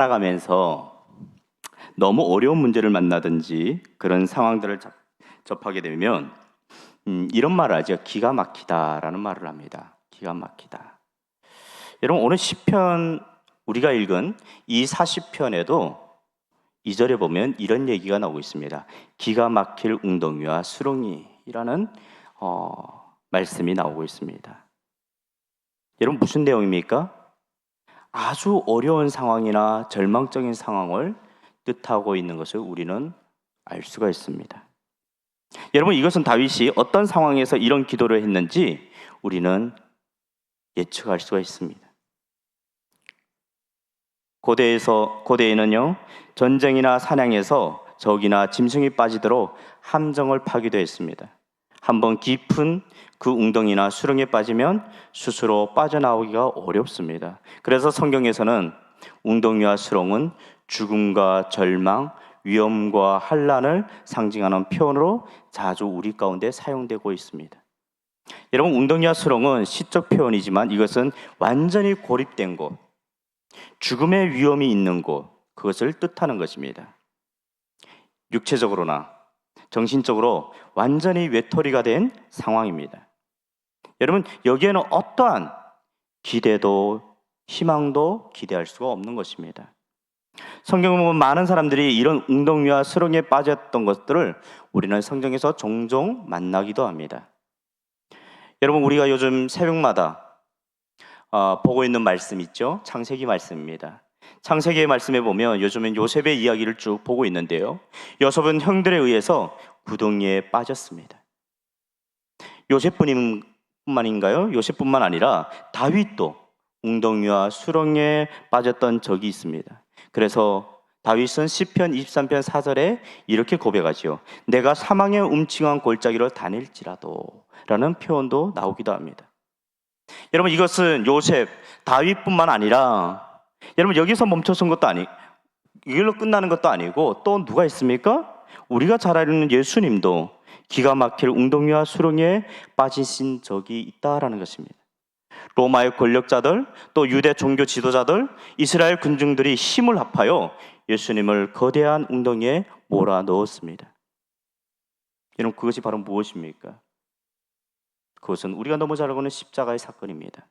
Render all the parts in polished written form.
살아가면서 너무 어려운 문제를 만나든지 그런 상황들을 접하게 되면 이런 말을 하죠. 기가 막히다라는 말을 합니다. 기가 막히다. 여러분, 오늘 시편 우리가 읽은 이 40편에도 2절에 보면 이런 얘기가 나오고 있습니다. 기가 막힐 웅덩이와 수렁이라는 말씀이 나오고 있습니다. 여러분, 무슨 내용입니까? 아주 어려운 상황이나 절망적인 상황을 뜻하고 있는 것을 우리는 알 수가 있습니다. 여러분, 이것은 다윗이 어떤 상황에서 이런 기도를 했는지 우리는 예측할 수가 있습니다. 고대에는요, 전쟁이나 사냥에서 적이나 짐승이 빠지도록 함정을 파기도 했습니다. 한번 깊은 그 웅덩이나 수렁에 빠지면 스스로 빠져나오기가 어렵습니다. 그래서 성경에서는 웅덩이와 수렁은 죽음과 절망, 위험과 환난을 상징하는 표현으로 자주 우리 가운데 사용되고 있습니다. 여러분, 웅덩이와 수렁은 시적 표현이지만 이것은 완전히 고립된 곳, 죽음의 위험이 있는 곳, 그것을 뜻하는 것입니다. 육체적으로나 정신적으로 완전히 외톨이가 된 상황입니다. 여러분, 여기에는 어떠한 기대도 희망도 기대할 수가 없는 것입니다. 성경을 보면 많은 사람들이 이런 웅덩이와 수렁에 빠졌던 것들을 우리는 성경에서 종종 만나기도 합니다. 여러분, 우리가 요즘 새벽마다 보고 있는 말씀 있죠? 창세기 말씀입니다. 창세기의 말씀에 보면 요즘엔 요셉의 이야기를 쭉 보고 있는데요, 요셉은 형들에 의해서 구덩이에 빠졌습니다. 요셉뿐만인가요? 요셉뿐만 아니라 다윗도 웅덩이와 수렁에 빠졌던 적이 있습니다. 그래서 다윗은 시편 23편 4절에 이렇게 고백하지요. 내가 사망의 음침한 골짜기로 다닐지라도 라는 표현도 나오기도 합니다. 여러분, 이것은 요셉, 다윗뿐만 아니라 여러분, 여기서 멈춰선 것도 이걸로 끝나는 것도 아니고 또 누가 있습니까? 우리가 잘 알는 예수님도 기가 막힐 웅덩이와 수렁에 빠지신 적이 있다라는 것입니다. 로마의 권력자들, 또 유대 종교 지도자들, 이스라엘 군중들이 힘을 합하여 예수님을 거대한 웅덩이에 몰아넣었습니다. 여러분, 그것이 바로 무엇입니까? 그것은 우리가 너무 잘 알고 있는 십자가의 사건입니다.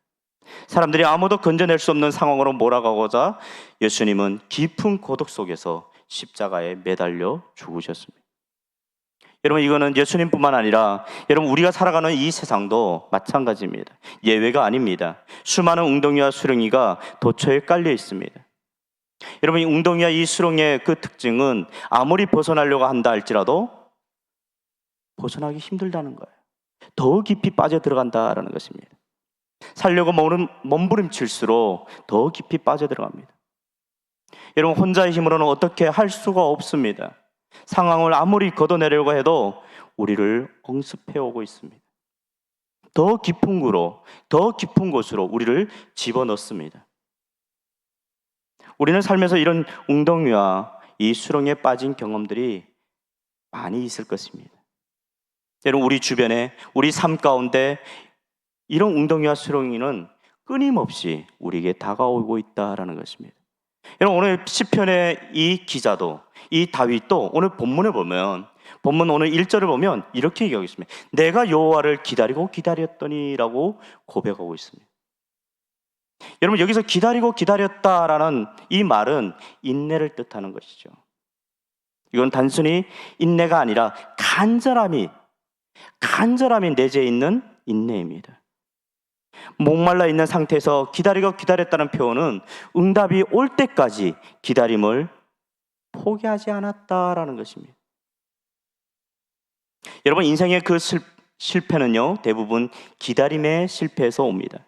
사람들이 아무도 건져낼 수 없는 상황으로 몰아가고자 예수님은 깊은 고독 속에서 십자가에 매달려 죽으셨습니다. 여러분, 이거는 예수님뿐만 아니라 여러분, 우리가 살아가는 이 세상도 마찬가지입니다. 예외가 아닙니다. 수많은 웅덩이와 수렁이가 도처에 깔려 있습니다. 여러분, 이 웅덩이와 이 수렁의 그 특징은 아무리 벗어나려고 한다 할지라도 벗어나기 힘들다는 거예요. 더 깊이 빠져 들어간다라는 것입니다. 살려고 몸부림칠수록 더 깊이 빠져 들어갑니다. 여러분, 혼자의 힘으로는 어떻게 할 수가 없습니다. 상황을 아무리 걷어내려고 해도 우리를 억습해 오고 있습니다. 더 깊은 곳으로 우리를 집어넣습니다. 우리는 삶에서 이런 웅덩이와 이 수렁에 빠진 경험들이 많이 있을 것입니다. 여러분, 우리 주변에, 우리 삶 가운데 이런 웅덩이와 수렁이는 끊임없이 우리에게 다가오고 있다라는 것입니다. 여러분, 오늘 시편의 이 기자도, 이 다윗도 오늘 본문을 보면, 본문 오늘 1절을 보면 이렇게 얘기하고 있습니다. 내가 여호와를 기다리고 기다렸더니라고 고백하고 있습니다. 여러분, 여기서 기다리고 기다렸다라는 이 말은 인내를 뜻하는 것이죠. 이건 단순히 인내가 아니라 간절함이 내재해 있는 인내입니다. 목말라 있는 상태에서 기다리고 기다렸다는 표현은 응답이 올 때까지 기다림을 포기하지 않았다라는 것입니다. 여러분, 인생의 그 실패는요, 대부분 기다림의 실패에서 옵니다.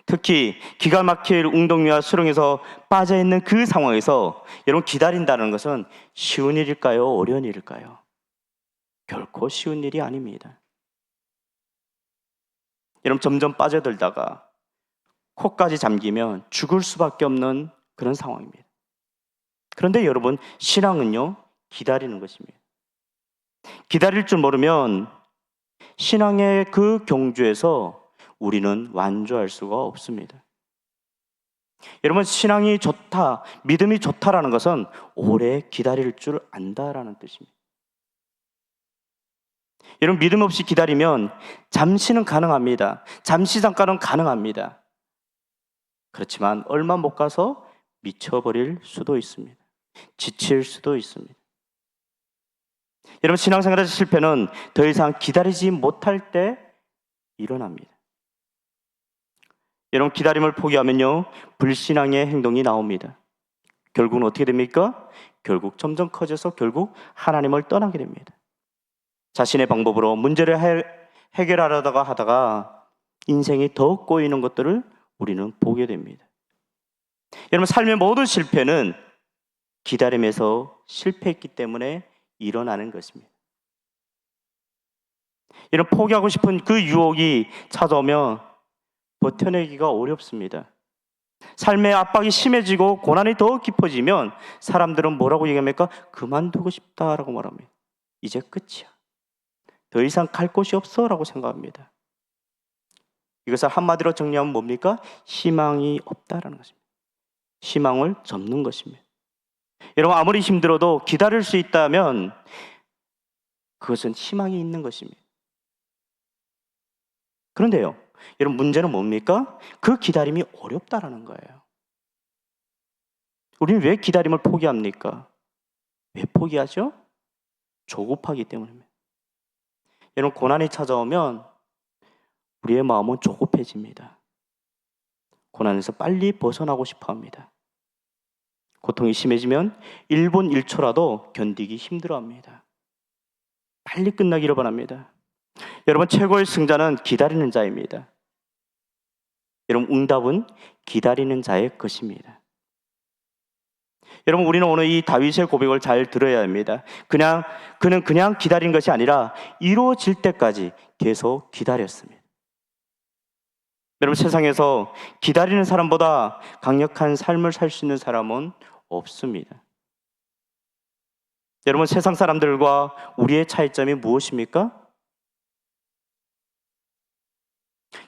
특히 기가 막힐 웅덩이와 수렁에서 빠져있는 그 상황에서 여러분, 기다린다는 것은 쉬운 일일까요? 어려운 일일까요? 결코 쉬운 일이 아닙니다. 여러분, 점점 빠져들다가 코까지 잠기면 죽을 수밖에 없는 그런 상황입니다. 그런데 여러분, 신앙은요, 기다리는 것입니다. 기다릴 줄 모르면 신앙의 그 경주에서 우리는 완주할 수가 없습니다. 여러분, 신앙이 좋다, 믿음이 좋다라는 것은 오래 기다릴 줄 안다라는 뜻입니다. 여러분, 믿음 없이 기다리면 잠시는 가능합니다. 잠시 잠깐은 가능합니다. 그렇지만 얼마 못 가서 미쳐버릴 수도 있습니다. 지칠 수도 있습니다. 여러분, 신앙생활에서 실패는 더 이상 기다리지 못할 때 일어납니다. 여러분, 기다림을 포기하면요, 불신앙의 행동이 나옵니다. 결국은 어떻게 됩니까? 결국 점점 커져서 결국 하나님을 떠나게 됩니다. 자신의 방법으로 문제를 해결하려다가 하다가 인생이 더 꼬이는 것들을 우리는 보게 됩니다. 여러분, 삶의 모든 실패는 기다림에서 실패했기 때문에 일어나는 것입니다. 이런 포기하고 싶은 그 유혹이 찾아오면 버텨내기가 어렵습니다. 삶의 압박이 심해지고 고난이 더 깊어지면 사람들은 뭐라고 얘기합니까? 그만두고 싶다라고 말합니다. 이제 끝이야. 더 이상 갈 곳이 없어라고 생각합니다. 이것을 한마디로 정리하면 뭡니까? 희망이 없다라는 것입니다. 희망을 접는 것입니다. 여러분, 아무리 힘들어도 기다릴 수 있다면 그것은 희망이 있는 것입니다. 그런데요, 여러분, 문제는 뭡니까? 그 기다림이 어렵다라는 거예요. 우리는 왜 기다림을 포기합니까? 왜 포기하죠? 조급하기 때문입니다. 여러분, 고난이 찾아오면 우리의 마음은 조급해집니다. 고난에서 빨리 벗어나고 싶어 합니다. 고통이 심해지면 1분 1초라도 견디기 힘들어합니다. 빨리 끝나기를 바랍니다. 여러분, 최고의 승자는 기다리는 자입니다. 여러분, 응답은 기다리는 자의 것입니다. 여러분, 우리는 오늘 이 다윗의 고백을 잘 들어야 합니다. 그는 그냥 기다린 것이 아니라 이루어질 때까지 계속 기다렸습니다. 여러분, 세상에서 기다리는 사람보다 강력한 삶을 살 수 있는 사람은 없습니다. 여러분, 세상 사람들과 우리의 차이점이 무엇입니까?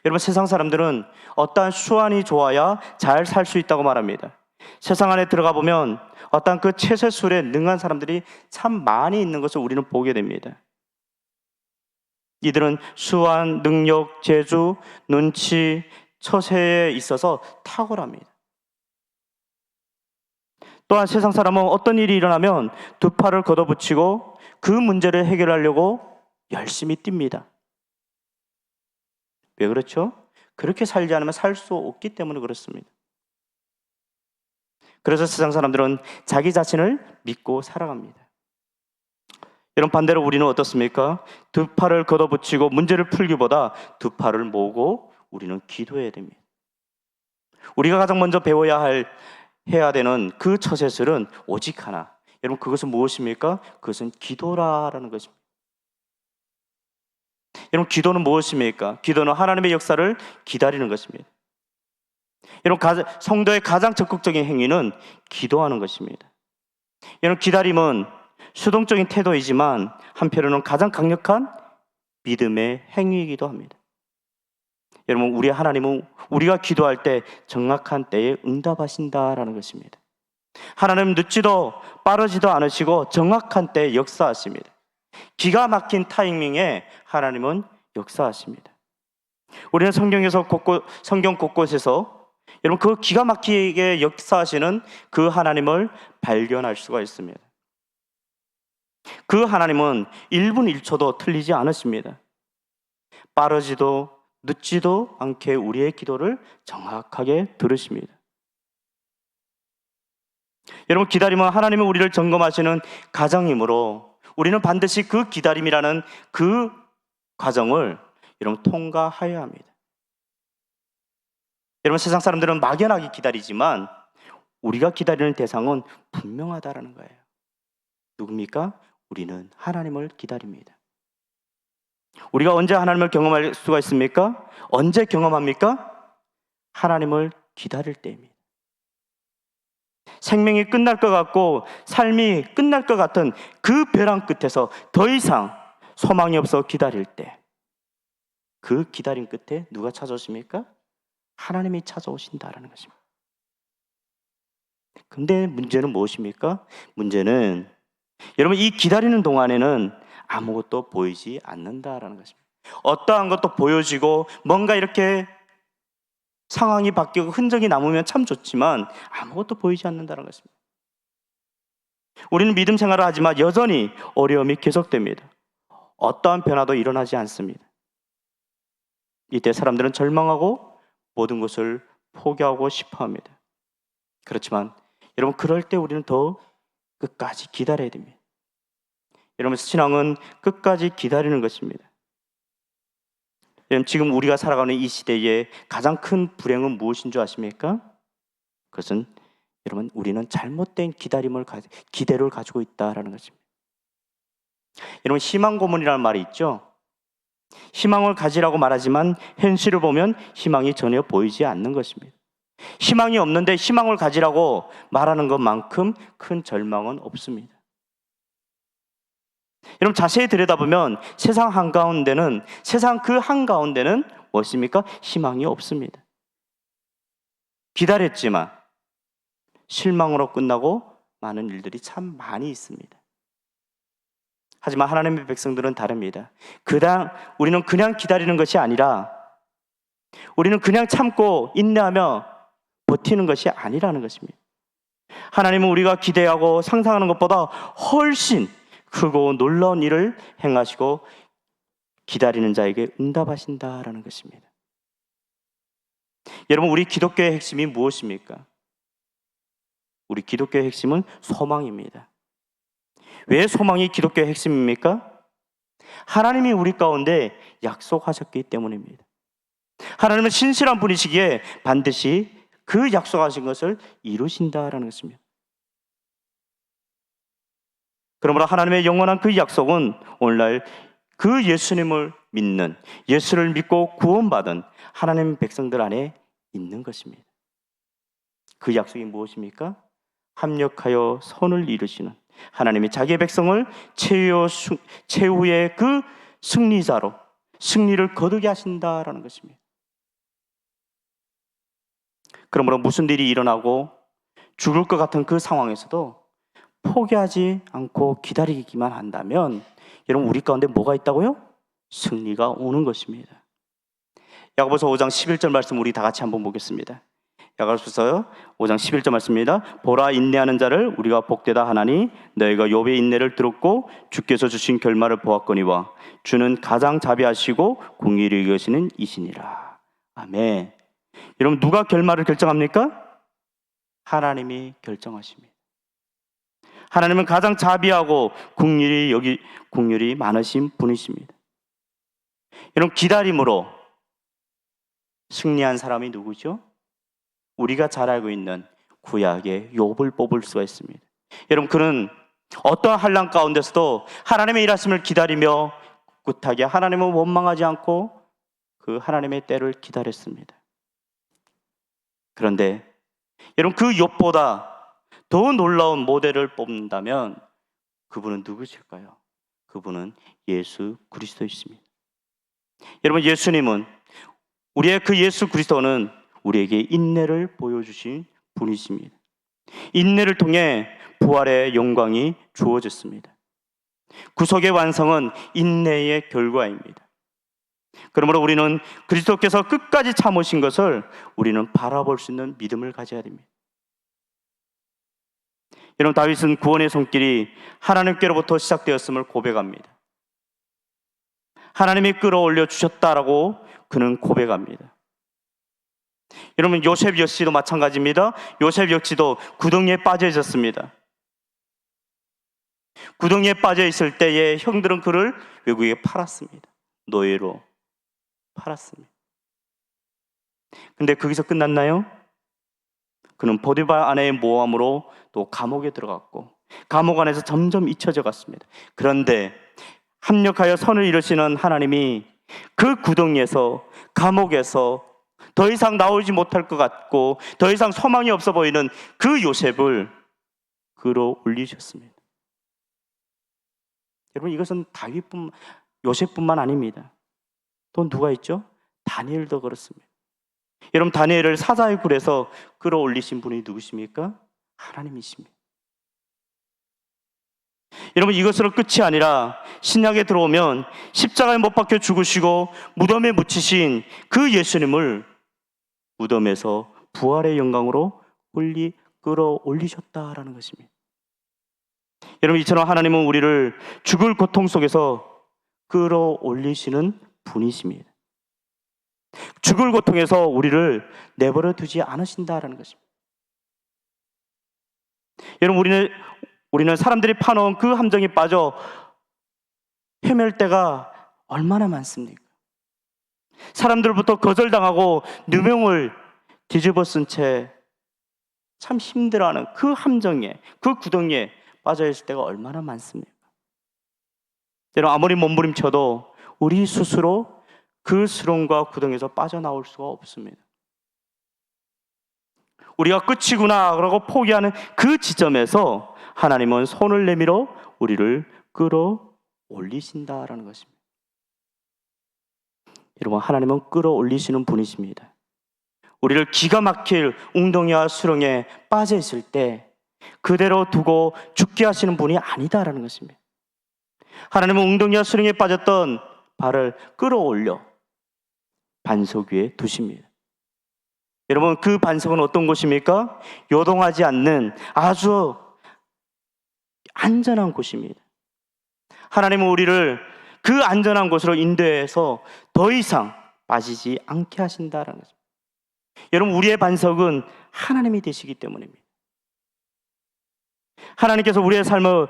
여러분, 세상 사람들은 어떠한 수완이 좋아야 잘 살 수 있다고 말합니다. 세상 안에 들어가 보면 어떠한 그 채세술에 능한 사람들이 참 많이 있는 것을 우리는 보게 됩니다. 이들은 수완, 능력, 재주, 눈치, 처세에 있어서 탁월합니다. 또한 세상 사람은 어떤 일이 일어나면 두 팔을 걷어붙이고 그 문제를 해결하려고 열심히 뜁니다. 왜 그렇죠? 그렇게 살지 않으면 살 수 없기 때문에 그렇습니다. 그래서 세상 사람들은 자기 자신을 믿고 살아갑니다. 이런 반대로 우리는 어떻습니까? 두 팔을 걷어붙이고 문제를 풀기보다 두 팔을 모으고 우리는 기도해야 됩니다. 우리가 가장 먼저 해야 되는 그 처세술은 오직 하나. 여러분, 그것은 무엇입니까? 그것은 기도라는 것입니다. 여러분, 기도는 무엇입니까? 기도는 하나님의 역사를 기다리는 것입니다. 여러분, 성도의 가장 적극적인 행위는 기도하는 것입니다. 여러분, 기다림은 수동적인 태도이지만 한편으로는 가장 강력한 믿음의 행위이기도 합니다. 여러분, 우리 하나님은 우리가 기도할 때 정확한 때에 응답하신다라는 것입니다. 하나님은 늦지도 빠르지도 않으시고 정확한 때에 역사하십니다. 기가 막힌 타이밍에 하나님은 역사하십니다. 우리는 성경 곳곳에서 여러분, 그 기가 막히게 역사하시는 그 하나님을 발견할 수가 있습니다. 그 하나님은 1분 1초도 틀리지 않으십니다. 빠르지도 늦지도 않게 우리의 기도를 정확하게 들으십니다. 여러분, 기다림은 하나님은 우리를 점검하시는 과정이므로 우리는 반드시 그 기다림이라는 그 과정을 여러분 통과해야 합니다. 여러분, 세상 사람들은 막연하게 기다리지만 우리가 기다리는 대상은 분명하다라는 거예요. 누굽니까? 우리는 하나님을 기다립니다. 우리가 언제 하나님을 경험할 수가 있습니까? 언제 경험합니까? 하나님을 기다릴 때입니다. 생명이 끝날 것 같고 삶이 끝날 것 같은 그 벼랑 끝에서 더 이상 소망이 없어 기다릴 때, 그 기다림 끝에 누가 찾아오십니까? 하나님이 찾아오신다라는 것입니다. 근데 문제는 무엇입니까? 문제는 여러분 이 기다리는 동안에는 아무것도 보이지 않는다라는 것입니다. 어떠한 것도 보여지고 뭔가 이렇게 상황이 바뀌고 흔적이 남으면 참 좋지만 아무것도 보이지 않는다는 것입니다. 우리는 믿음 생활을 하지만 여전히 어려움이 계속됩니다. 어떠한 변화도 일어나지 않습니다. 이때 사람들은 절망하고 모든 것을 포기하고 싶어 합니다. 그렇지만 여러분 그럴 때 우리는 더 끝까지 기다려야 됩니다. 여러분 신앙은 끝까지 기다리는 것입니다. 여러분 지금 우리가 살아가는 이 시대의 가장 큰 불행은 무엇인 줄 아십니까? 그것은 여러분 우리는 잘못된 기대를 가지고 있다라는 것입니다. 여러분 희망 고문이라는 말이 있죠. 희망을 가지라고 말하지만 현실을 보면 희망이 전혀 보이지 않는 것입니다. 희망이 없는데 희망을 가지라고 말하는 것만큼 큰 절망은 없습니다. 여러분 자세히 들여다보면 세상 그 한가운데는 무엇입니까? 희망이 없습니다. 기다렸지만 실망으로 끝나고 많은 일들이 참 많이 있습니다. 하지만 하나님의 백성들은 다릅니다. 우리는 그냥 기다리는 것이 아니라 우리는 그냥 참고 인내하며 버티는 것이 아니라는 것입니다. 하나님은 우리가 기대하고 상상하는 것보다 훨씬 크고 놀라운 일을 행하시고 기다리는 자에게 응답하신다라는 것입니다. 여러분 우리 기독교의 핵심이 무엇입니까? 우리 기독교의 핵심은 소망입니다. 왜 소망이 기독교의 핵심입니까? 하나님이 우리 가운데 약속하셨기 때문입니다. 하나님은 신실한 분이시기에 반드시 그 약속하신 것을 이루신다라는 것입니다. 그러므로 하나님의 영원한 그 약속은 오늘날 그 예수님을 믿는, 예수를 믿고 구원받은 하나님 백성들 안에 있는 것입니다. 그 약속이 무엇입니까? 합력하여 선을 이루시는 하나님이 자기의 백성을 최후의 그 승리자로 승리를 거두게 하신다라는 것입니다. 그러므로 무슨 일이 일어나고 죽을 것 같은 그 상황에서도 포기하지 않고 기다리기만 한다면 여러분 우리 가운데 뭐가 있다고요? 승리가 오는 것입니다. 야고보서 5장 11절 말씀 우리 다 같이 한번 보겠습니다. 야고보서 5장 11절 말씀입니다. 보라 인내하는 자를 우리가 복되다 하나니 너희가 욥의 인내를 들었고 주께서 주신 결말을 보았거니와 주는 가장 자비하시고 공의를 이으시는 이시니라. 아멘. 여러분 누가 결말을 결정합니까? 하나님이 결정하십니다. 하나님은 가장 자비하고 긍휼이 많으신 분이십니다. 여러분 기다림으로 승리한 사람이 누구죠? 우리가 잘 알고 있는 구약의 욥을 뽑을 수가 있습니다. 여러분 그는 어떠한 환난 가운데서도 하나님의 일하심을 기다리며 꿋하게 하나님을 원망하지 않고 그 하나님의 때를 기다렸습니다. 그런데 여러분 그 욥보다 더 놀라운 모델을 뽑는다면 그분은 누구실까요? 그분은 예수 그리스도이십니다. 여러분 예수님은 우리의 그 예수 그리스도는 우리에게 인내를 보여주신 분이십니다. 인내를 통해 부활의 영광이 주어졌습니다. 구속의 완성은 인내의 결과입니다. 그러므로 우리는 그리스도께서 끝까지 참으신 것을 우리는 바라볼 수 있는 믿음을 가져야 됩니다. 여러분 다윗은 구원의 손길이 하나님께로부터 시작되었음을 고백합니다. 하나님이 끌어올려 주셨다라고 그는 고백합니다. 여러분 요셉 역시도 마찬가지입니다. 요셉 역시도 구덩이에 빠져 있었습니다. 구덩이에 빠져 있을 때에 형들은 그를 외국에 팔았습니다. 노예로 팔았습니다. 근데 거기서 끝났나요? 그는 보디발 아내의 모함으로 또 감옥에 들어갔고 감옥 안에서 점점 잊혀져 갔습니다. 그런데 합력하여 선을 이루시는 하나님이 그 구덩이에서 감옥에서 더 이상 나오지 못할 것 같고 더 이상 소망이 없어 보이는 그 요셉을 끌어올리셨습니다. 여러분 이것은 요셉뿐만 아닙니다. 또 누가 있죠? 다니엘도 그렇습니다. 여러분 다니엘을 사자의 굴에서 끌어올리신 분이 누구십니까? 하나님이십니다. 여러분, 이것으로 끝이 아니라 신약에 들어오면 십자가에 못 박혀 죽으시고 무덤에 묻히신 그 예수님을 무덤에서 부활의 영광으로 끌어올리셨다라는 것입니다. 여러분, 이처럼 하나님은 우리를 죽을 고통 속에서 끌어올리시는 분이십니다. 죽을 고통에서 우리를 내버려 두지 않으신다라는 것입니다. 여러분, 우리는 사람들이 파놓은 그 함정에 빠져 헤맬 때가 얼마나 많습니까? 사람들부터 거절당하고 누명을 뒤집어 쓴 채 참 힘들어하는 그 함정에, 그 구덩이에 빠져 있을 때가 얼마나 많습니까? 여러분, 아무리 몸부림쳐도 우리 스스로 그 수렁과 구덩이에서 빠져나올 수가 없습니다. 우리가 끝이구나 라고 포기하는 그 지점에서 하나님은 손을 내밀어 우리를 끌어올리신다라는 것입니다. 여러분, 하나님은 끌어올리시는 분이십니다. 우리를 기가 막힐 웅덩이와 수렁에 빠져 있을 때 그대로 두고 죽게 하시는 분이 아니다라는 것입니다. 하나님은 웅덩이와 수렁에 빠졌던 발을 끌어올려 반석 위에 두십니다. 여러분, 그 반석은 어떤 곳입니까? 요동하지 않는 아주 안전한 곳입니다. 하나님은 우리를 그 안전한 곳으로 인도해서 더 이상 빠지지 않게 하신다는 거죠. 여러분, 우리의 반석은 하나님이 되시기 때문입니다. 하나님께서 우리의 삶을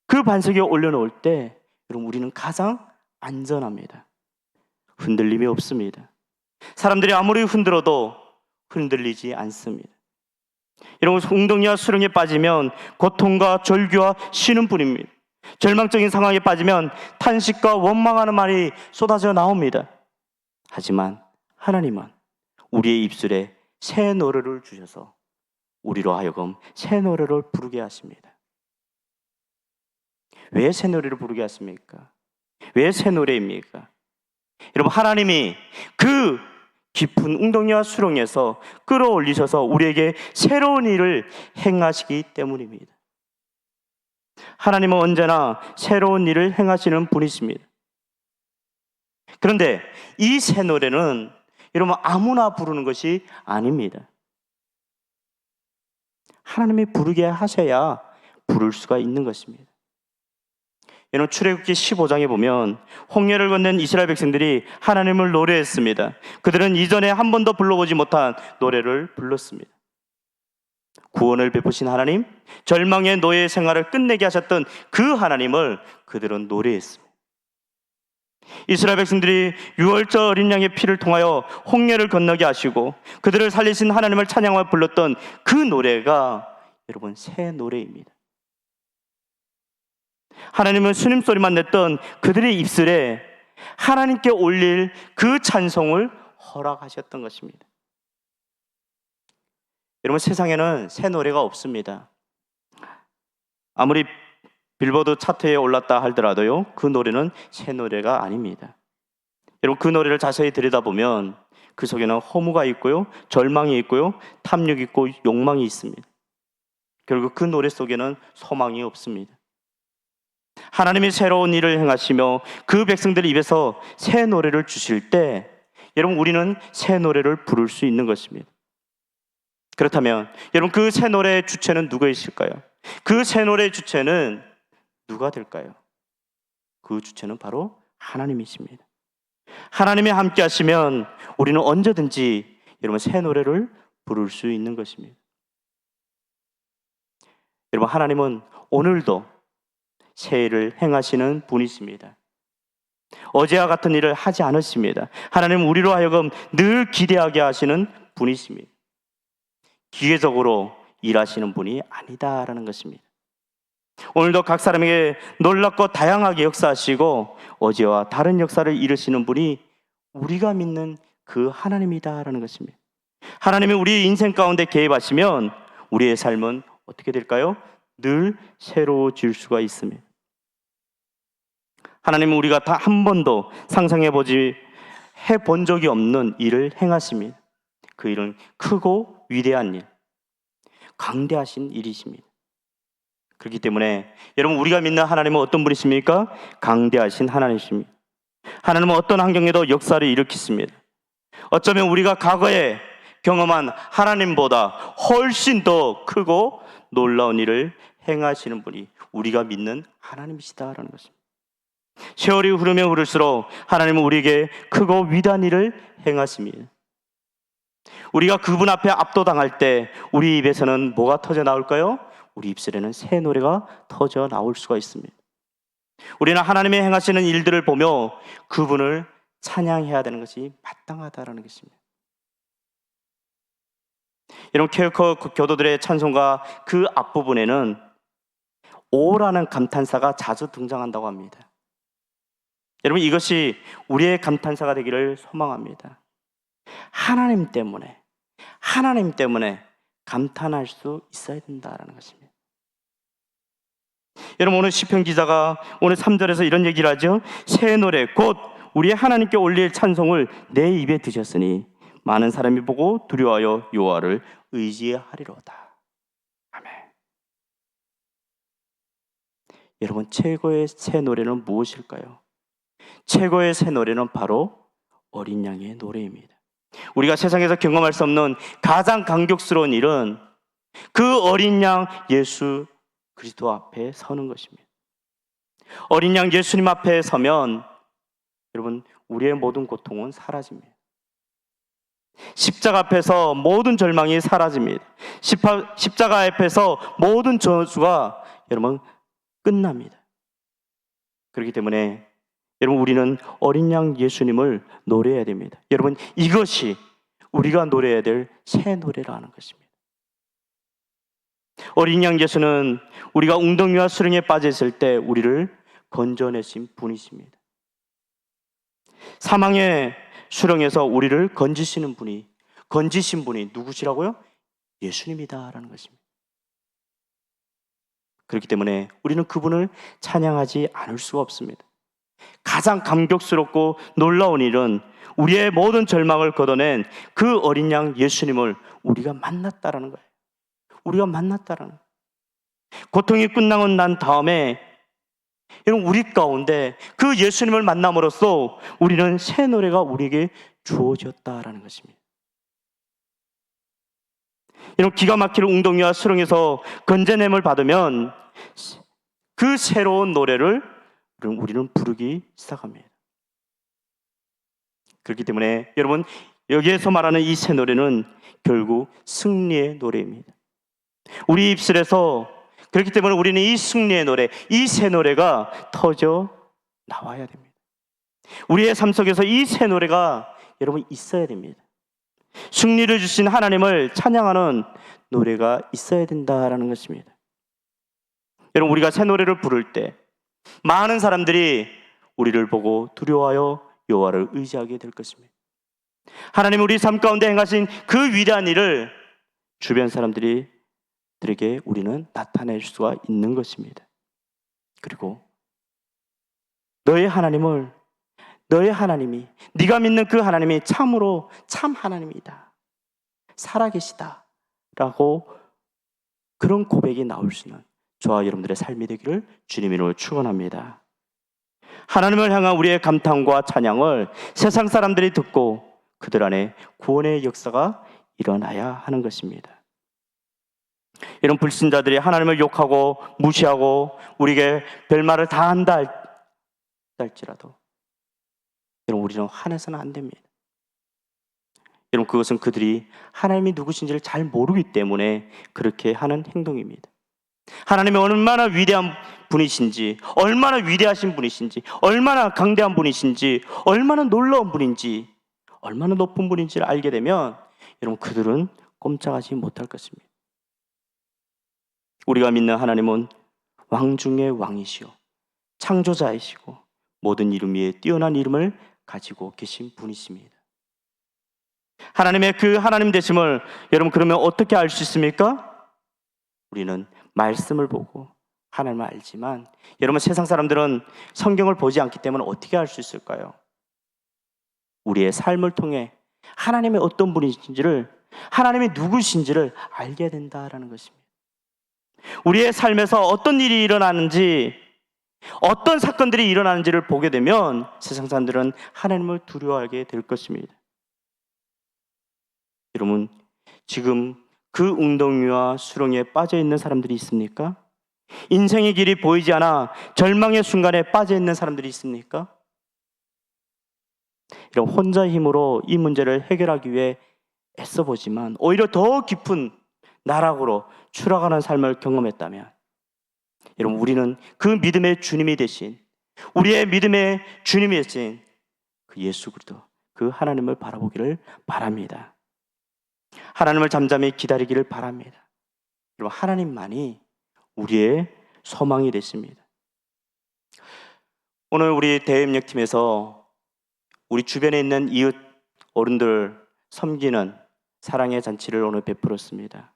그 반석에 올려놓을 때 여러분, 우리는 가장 안전합니다. 흔들림이 없습니다. 사람들이 아무리 흔들어도 흔들리지 않습니다. 여러분, 웅덩이와 수렁에 빠지면 고통과 절규와 쉬는 뿐입니다. 절망적인 상황에 빠지면 탄식과 원망하는 말이 쏟아져 나옵니다. 하지만 하나님은 우리의 입술에 새 노래를 주셔서 우리로 하여금 새 노래를 부르게 하십니다. 왜 새 노래를 부르게 하십니까? 왜 새 노래입니까? 여러분, 하나님이 그 깊은 웅덩이와 수렁에서 끌어올리셔서 우리에게 새로운 일을 행하시기 때문입니다. 하나님은 언제나 새로운 일을 행하시는 분이십니다. 그런데 이 새 노래는 여러분, 아무나 부르는 것이 아닙니다. 하나님이 부르게 하셔야 부를 수가 있는 것입니다. 여러분, 출애굽기 15장에 보면 홍해를 건넨 이스라엘 백성들이 하나님을 노래했습니다. 그들은 이전에 한 번도 불러보지 못한 노래를 불렀습니다. 구원을 베푸신 하나님, 절망의 노예 생활을 끝내게 하셨던 그 하나님을 그들은 노래했습니다. 이스라엘 백성들이 유월절 어린 양의 피를 통하여 홍해를 건너게 하시고 그들을 살리신 하나님을 찬양하며 불렀던 그 노래가 여러분, 새 노래입니다. 하나님은 순임소리만 냈던 그들의 입술에 하나님께 올릴 그 찬송을 허락하셨던 것입니다. 여러분, 세상에는 새 노래가 없습니다. 아무리 빌보드 차트에 올랐다 하더라도요, 그 노래는 새 노래가 아닙니다. 여러분, 그 노래를 자세히 들여다보면 그 속에는 허무가 있고요, 절망이 있고요, 탐욕이 있고 욕망이 있습니다. 결국 그 노래 속에는 소망이 없습니다. 하나님이 새로운 일을 행하시며 그 백성들 입에서 새 노래를 주실 때 여러분, 우리는 새 노래를 부를 수 있는 것입니다. 그렇다면 여러분, 그 새 노래의 주체는 누구이실까요? 그 새 노래의 주체는 누가 될까요? 그 주체는 바로 하나님이십니다. 하나님이 함께 하시면 우리는 언제든지 여러분, 새 노래를 부를 수 있는 것입니다. 여러분, 하나님은 오늘도 새 일을 행하시는 분이십니다. 어제와 같은 일을 하지 않으십니다. 하나님은 우리로 하여금 늘 기대하게 하시는 분이십니다. 기계적으로 일하시는 분이 아니다라는 것입니다. 오늘도 각 사람에게 놀랍고 다양하게 역사하시고 어제와 다른 역사를 이루시는 분이 우리가 믿는 그 하나님이다라는 것입니다. 하나님이 우리의 인생 가운데 개입하시면 우리의 삶은 어떻게 될까요? 늘 새로워질 수가 있습니다. 하나님은 우리가 다 한 번도 해본 적이 없는 일을 행하십니다. 그 일은 크고 위대한 일, 강대하신 일이십니다. 그렇기 때문에 여러분, 우리가 믿는 하나님은 어떤 분이십니까? 강대하신 하나님이십니다. 하나님은 어떤 환경에도 역사를 일으키십니다. 어쩌면 우리가 과거에 경험한 하나님보다 훨씬 더 크고 놀라운 일을 행하시는 분이 우리가 믿는 하나님이시다라는 것입니다. 세월이 흐르면 흐를수록 하나님은 우리에게 크고 위대한 일을 행하십니다. 우리가 그분 앞에 압도당할 때 우리 입에서는 뭐가 터져 나올까요? 우리 입술에는 새 노래가 터져 나올 수가 있습니다. 우리는 하나님의 행하시는 일들을 보며 그분을 찬양해야 되는 것이 마땅하다라는 것입니다. 여러분, 케어커 교도들의 찬송가 그 앞부분에는 오라는 감탄사가 자주 등장한다고 합니다. 여러분, 이것이 우리의 감탄사가 되기를 소망합니다. 하나님 때문에 감탄할 수 있어야 된다라는 것입니다. 여러분, 오늘 시편 기자가 오늘 3절에서 이런 얘기를 하죠. 새 노래 곧 우리의 하나님께 올릴 찬송을 내 입에 드셨으니 많은 사람이 보고 두려워하여 여호와를 의지하리로다. 아멘. 여러분, 최고의 새 노래는 무엇일까요? 최고의 새 노래는 바로 어린 양의 노래입니다. 우리가 세상에서 경험할 수 없는 가장 감격스러운 일은 그 어린 양 예수 그리스도 앞에 서는 것입니다. 어린 양 예수님 앞에 서면 여러분, 우리의 모든 고통은 사라집니다. 십자가 앞에서 모든 절망이 사라집니다. 십자가 앞에서 모든 저주가 여러분 끝납니다. 그렇기 때문에 여러분, 우리는 어린 양 예수님을 노래해야 됩니다. 여러분, 이것이 우리가 노래해야 될 새 노래라는 것입니다. 어린 양 예수는 우리가 웅덩이와 수렁에 빠져 있을 때 우리를 건져내신 분이십니다. 사망의 수렁에서 우리를 건지신 분이 누구시라고요? 예수님이다라는 것입니다. 그렇기 때문에 우리는 그분을 찬양하지 않을 수가 없습니다. 가장 감격스럽고 놀라운 일은 우리의 모든 절망을 걷어낸 그 어린 양 예수님을 우리가 만났다라는 거예요. 우리가 만났다라는 거예요. 고통이 끝나고 난 다음에 여러분, 우리 가운데 그 예수님을 만남으로써 우리는 새 노래가 우리에게 주어졌다라는 것입니다. 여러분, 기가 막힐 웅덩이와 수렁에서 건져냄을 받으면 그 새로운 노래를 우리는 부르기 시작합니다. 그렇기 때문에 여러분, 여기에서 말하는 이 새 노래는 결국 승리의 노래입니다. 우리 입술에서, 그렇기 때문에 우리는 이 승리의 노래, 이 새 노래가 터져 나와야 됩니다. 우리의 삶 속에서 이 새 노래가 여러분 있어야 됩니다. 승리를 주신 하나님을 찬양하는 노래가 있어야 된다라는 것입니다. 여러분, 우리가 새 노래를 부를 때 많은 사람들이 우리를 보고 두려워하여 여호와를 의지하게 될 것입니다. 하나님 우리 삶 가운데 행하신 그 위대한 일을 주변 사람들에게 우리는 나타낼 수가 있는 것입니다. 그리고 너의 하나님이, 네가 믿는 그 하나님이 참으로 참 하나님이다, 살아계시다 라고 그런 고백이 나올 수 있는 저와 여러분들의 삶이 되기를 주님 이름으로 축원합니다. 하나님을 향한 우리의 감탄과 찬양을 세상 사람들이 듣고 그들 안에 구원의 역사가 일어나야 하는 것입니다. 이런 불신자들이 하나님을 욕하고 무시하고 우리에게 별말을 다 한다 할지라도 여러분, 우리는 화내서는 안 됩니다. 여러분, 그것은 그들이 하나님이 누구신지를 잘 모르기 때문에 그렇게 하는 행동입니다. 하나님이 얼마나 위대한 분이신지, 얼마나 위대하신 분이신지, 얼마나 강대한 분이신지, 얼마나 놀라운 분인지, 얼마나 높은 분인지를 알게 되면 여러분, 그들은 꼼짝하지 못할 것입니다. 우리가 믿는 하나님은 왕 중의 왕이시오, 창조자이시고 모든 이름 위에 뛰어난 이름을 가지고 계신 분이십니다. 하나님의 그 하나님 되심을 여러분, 그러면 어떻게 알 수 있습니까? 우리는 말씀을 보고 하나님을 알지만 여러분, 세상 사람들은 성경을 보지 않기 때문에 어떻게 알 수 있을까요? 우리의 삶을 통해 하나님의 어떤 분이신지를 하나님이 누구신지를 알게 된다라는 것입니다. 우리의 삶에서 어떤 일이 일어나는지, 어떤 사건들이 일어나는지를 보게 되면 세상 사람들은 하나님을 두려워하게 될 것입니다. 여러분, 지금 그 웅덩이와 수렁에 빠져 있는 사람들이 있습니까? 인생의 길이 보이지 않아 절망의 순간에 빠져 있는 사람들이 있습니까? 이런 혼자 힘으로 이 문제를 해결하기 위해 애써보지만 오히려 더 깊은 나락으로 추락하는 삶을 경험했다면, 여러분, 우리는 그 믿음의 주님이 되신, 우리의 믿음의 주님이 되신 그 예수 그리스도, 그 하나님을 바라보기를 바랍니다. 하나님을 잠잠히 기다리기를 바랍니다. 여러분, 하나님만이 우리의 소망이 되십니다. 오늘 우리 대입력팀에서 우리 주변에 있는 이웃 어른들 섬기는 사랑의 잔치를 오늘 베풀었습니다.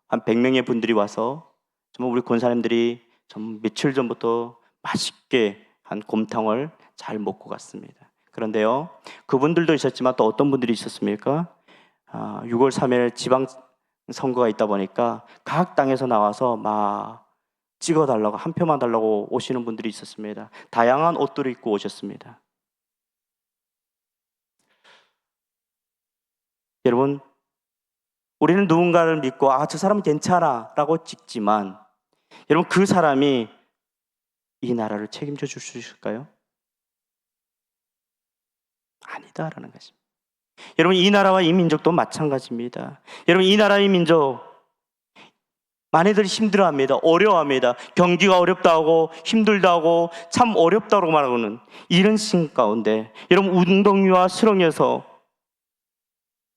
한 100명의 분들이 와서 정말 우리 권사님들이 좀 며칠 전부터 맛있게 한 곰탕을 잘 먹고 갔습니다. 그런데요, 그분들도 있었지만 또 어떤 분들이 있었습니까? 6월 3일 지방선거가 있다 보니까 각 당에서 나와서 막 찍어달라고, 한 표만 달라고 오시는 분들이 있었습니다. 다양한 옷들을 입고 오셨습니다. 여러분, 우리는 누군가를 믿고 저 사람은 괜찮아 라고 찍지만, 여러분, 그 사람이 이 나라를 책임져 줄 수 있을까요? 아니다라는 것입니다. 여러분, 이 나라와 이 민족도 마찬가지입니다. 여러분, 이 나라, 이 민족 많이들 힘들어합니다. 어려워합니다. 경기가 어렵다고, 힘들다고, 참 어렵다고 말하고는 이런 신 가운데, 여러분, 웅덩이와 수렁에서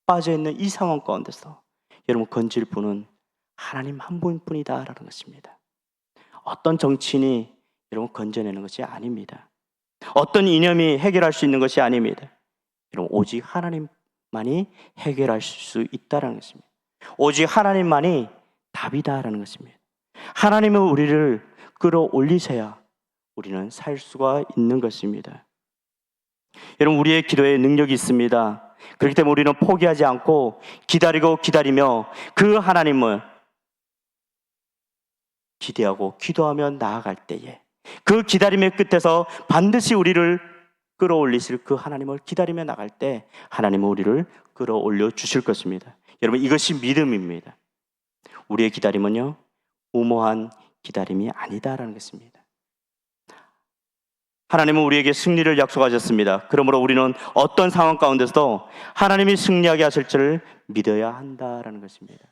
빠져있는 이 상황 가운데서 여러분, 건질 분은 하나님 한 분뿐이다라는 것입니다. 어떤 정치인이 여러분 건져내는 것이 아닙니다. 어떤 이념이 해결할 수 있는 것이 아닙니다. 여러분, 오직 하나님만이 해결할 수 있다는 것입니다. 오직 하나님만이 답이다라는 것입니다. 하나님은 우리를 끌어올리셔야 우리는 살 수가 있는 것입니다. 여러분, 우리의 기도에 능력이 있습니다. 그렇기 때문에 우리는 포기하지 않고 기다리며 그 하나님을 기대하고 기도하며 나아갈 때에, 그 기다림의 끝에서 반드시 우리를 끌어올리실 그 하나님을 기다리며 나갈 때 하나님은 우리를 끌어올려 주실 것입니다. 여러분, 이것이 믿음입니다. 우리의 기다림은요, 무모한 기다림이 아니다라는 것입니다. 하나님은 우리에게 승리를 약속하셨습니다. 그러므로 우리는 어떤 상황 가운데서도 하나님이 승리하게 하실 줄을 믿어야 한다라는 것입니다.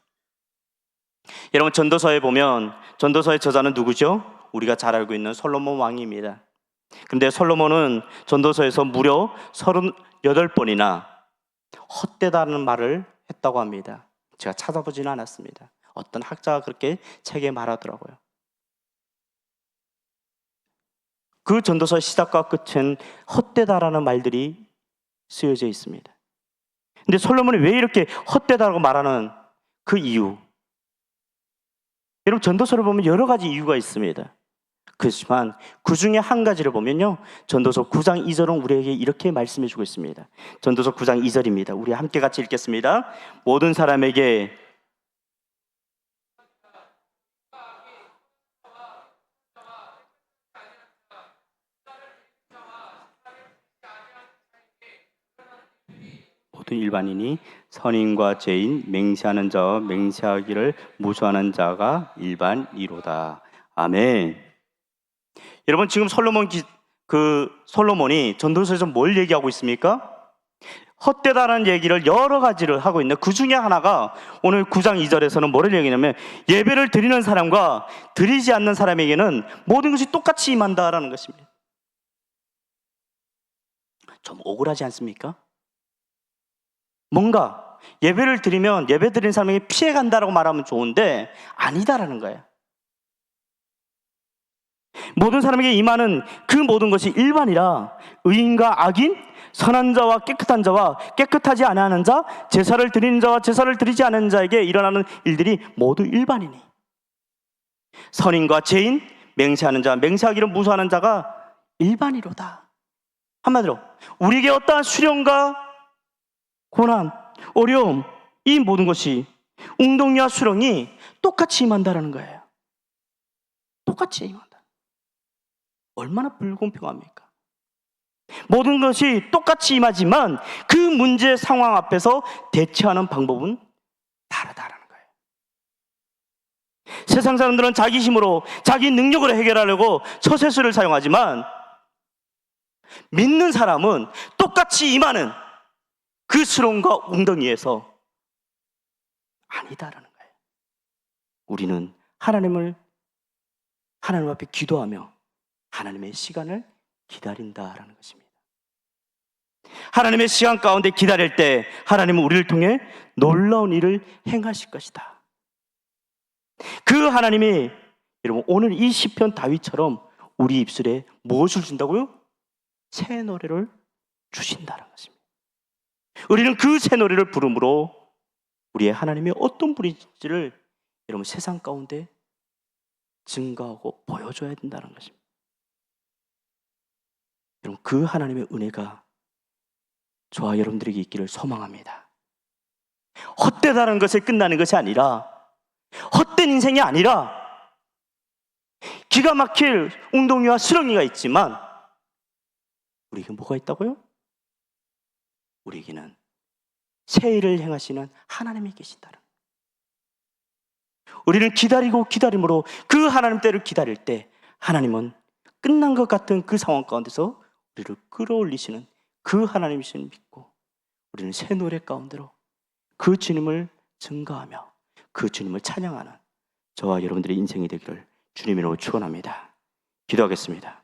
여러분, 전도서에 보면 전도서의 저자는 누구죠? 우리가 잘 알고 있는 솔로몬 왕입니다. 그런데 솔로몬은 전도서에서 무려 38번이나 헛되다는 말을 했다고 합니다. 제가 찾아보지는 않았습니다. 어떤 학자가 그렇게 책에 말하더라고요. 그 전도서의 시작과 끝은 헛되다라는 말들이 쓰여져 있습니다. 근데 솔로몬이 왜 이렇게 헛되다라고 말하는 그 이유, 여러분, 전도서를 보면 여러 가지 이유가 있습니다. 그렇지만 그 중에 한 가지를 보면요, 전도서 9장 2절은 우리에게 이렇게 말씀해 주고 있습니다. 전도서 9장 2절입니다. 우리 함께 같이 읽겠습니다. 모든 사람에게 모든 일반인이 선인과 죄인, 맹세하는 자와 맹세하기를 무수하는 자가 일반이로다. 아멘. 여러분, 지금 솔로몬이 전도서에서 뭘 얘기하고 있습니까? 헛되다라는 얘기를 여러 가지를 하고 있는데, 그 중에 하나가 오늘 9장 2절에서는 뭐를 얘기하냐면, 예배를 드리는 사람과 드리지 않는 사람에게는 모든 것이 똑같이 임한다라는 것입니다. 좀 억울하지 않습니까? 뭔가 예배를 드리면 예배 드리는 사람에게 피해간다라고 말하면 좋은데 아니다라는 거예요. 모든 사람에게 임하는 그 모든 것이 일반이라, 의인과 악인, 선한 자와 깨끗한 자와 깨끗하지 않은 자, 제사를 드리는 자와 제사를 드리지 않은 자에게 일어나는 일들이 모두 일반이니, 선인과 죄인, 맹세하는 자, 맹세하기를 무수하는 자가 일반이로다. 한마디로 우리에게 어떠한 수련과 고난, 어려움, 이 모든 것이 웅덩이와 수렁이 똑같이 임한다라는 거예요. 똑같이 임한다. 얼마나 불공평합니까? 모든 것이 똑같이 임하지만 그 문제 상황 앞에서 대처하는 방법은 다르다라는 거예요. 세상 사람들은 자기 힘으로, 자기 능력으로 해결하려고 처세술을 사용하지만 믿는 사람은 똑같이 임하는 그 수렁과 웅덩이에서 아니다라는 거예요. 우리는 하나님 앞에 기도하며 하나님의 시간을 기다린다라는 것입니다. 하나님의 시간 가운데 기다릴 때 하나님은 우리를 통해 놀라운 일을 행하실 것이다. 그 하나님이 여러분 오늘 이 시편 다윗처럼 우리 입술에 무엇을 준다고요? 새 노래를 주신다는 것입니다. 우리는 그 새 노래를 부름으로 우리의 하나님이 어떤 분인지를 여러분 세상 가운데 증거하고 보여줘야 된다는 것입니다. 여러분 그 하나님의 은혜가 저와 여러분들에게 있기를 소망합니다. 헛되다는 것에 끝나는 것이 아니라, 헛된 인생이 아니라 기가 막힐 웅덩이와 수렁이가 있지만 우리에게 뭐가 있다고요? 우리에게는 새 일을 행하시는 하나님이 계신다는 거예요. 우리는 기다리고 기다림으로 그 하나님 때를 기다릴 때 하나님은 끝난 것 같은 그 상황 가운데서 우리를 끌어올리시는 그 하나님이심을 믿고 우리는 새 노래 가운데로 그 주님을 증거하며 그 주님을 찬양하는 저와 여러분들의 인생이 되기를 주님으로 축원합니다. 기도하겠습니다.